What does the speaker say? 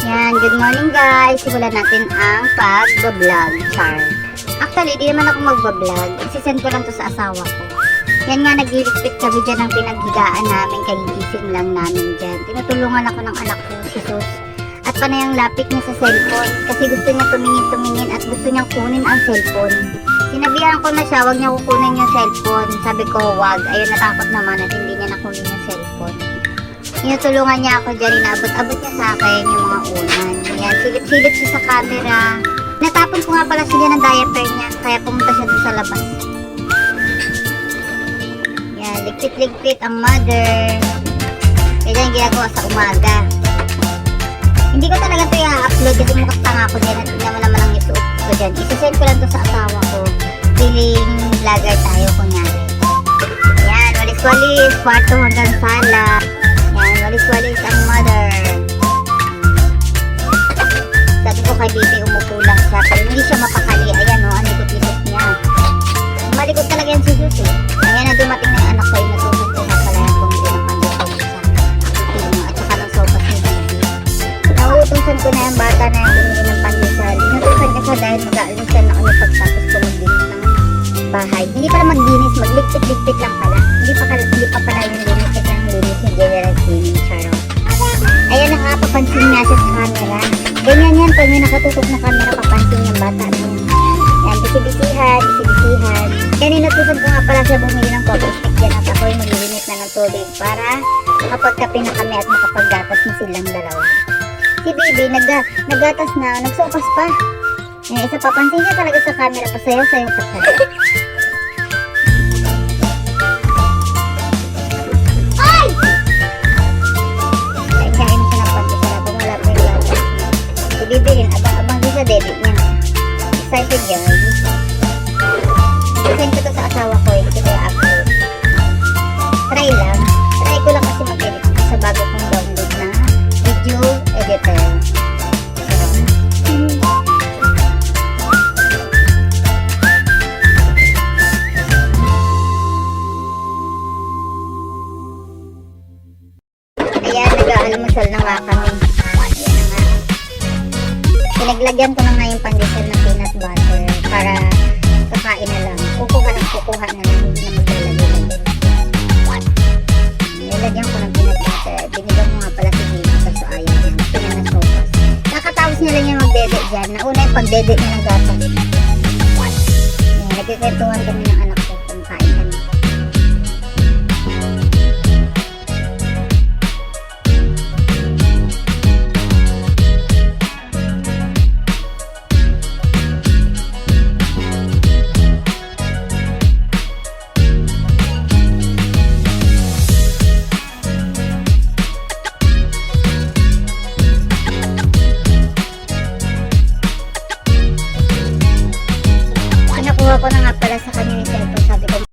Yan, good morning guys. Simulan natin ang pag-vlog. Char. Actually, di naman ako mag-vlog. Isisend ko lang to sa asawa ko. Yan nga, nagliligpit kami dyan ng pinaghigaan namin. Kagigising lang namin dyan. Tinutulungan ako ng anak ko, si Sus. At panay ang lapit niya sa cellphone. Kasi gusto niya tumingin-tumingin at gusto niyang kunin ang cellphone. Sinabihan ko na siya, wag niya kukunin yung cellphone. Sabi ko, wag. Ayun, natakot naman at hindi niya nakunin yung cellphone. Tinutulungan niya ako dyan, inaabot-abot niya sa akin yung mga unan. Yan, silip-silip siya sa camera. Natapon ko nga pala siya ng diaper niya, kaya pumunta siya dun sa labas. Yan, ligpit-ligpit ang mother. Kaya yung ginagawa sa umaga. Hindi ko talaga ito i-upload kasi mukhang tanga ko dyan at hindi naman ang isuot ko dyan. Isasend ko lang to sa asawa ko. Feeling vlogger tayo kunyari. Yan, walis-walis, kwarto hanggang sala. Yan, walis-walis ang mother. Sabi ko kay Bibi, umupo lang siya. Pag hindi siya mapakali, ayan o, ang likot-likot niya. Malikot talaga yan si Susi. Ayan na dumating na yung anak ko, yung natutog ko na pala yung pumili ng pandesal sa Pilipino at saka ng sopas ni Bibi. Nauutusan ko na yung bata na yung bumili ng pandesal. Inutusan niya siya dahil mag-aalisan na kami pagtapos ko maglinis ng bahay. Hindi pala maglinis, magligpit-ligpit lang pala. Hindi pa pala yung linis kasi ang linis yung general cleaning, charot. Ayan na nga, papansin niya siya sa camera. Ganyan yan, pag may nakatutok na camera, papansin yung bata na yun. Yan, bisibisihan. Yan, inutusan ko nga pala siya bumili ng coffee stick yan at ako'y maglilimit na ng tubig para makapagkape na kami at makapaggatas na silang dalawa. Si Bibi, naggatas na, nagsopas pa. Yan, isa papansin niya talaga sa camera, pasayaw-sayaw pa siya. Bibilin, abang-abang din sa debit niya. Excited yun. Send ko to sa asawa ko, hindi ko i-upload. Try lang. Try ko lang kasi mag-edit sa bago kong download na video editor. Ayan, nag-aalmusal na nga kami. Pinaglagyan ko na nga yung pandesal ng peanut butter para kakain na lang. Kukuha na lang, hindi na maglalagay. Nilagyan ko ng peanut butter. Binigyan ko nga pala si Bibi kaso ayaw niya. Pinanasopas. Kakatapos niya lang yung magdede dyan. Nauna yung pagdede niya ng gatas. Nagkikwentuhan kami ng anak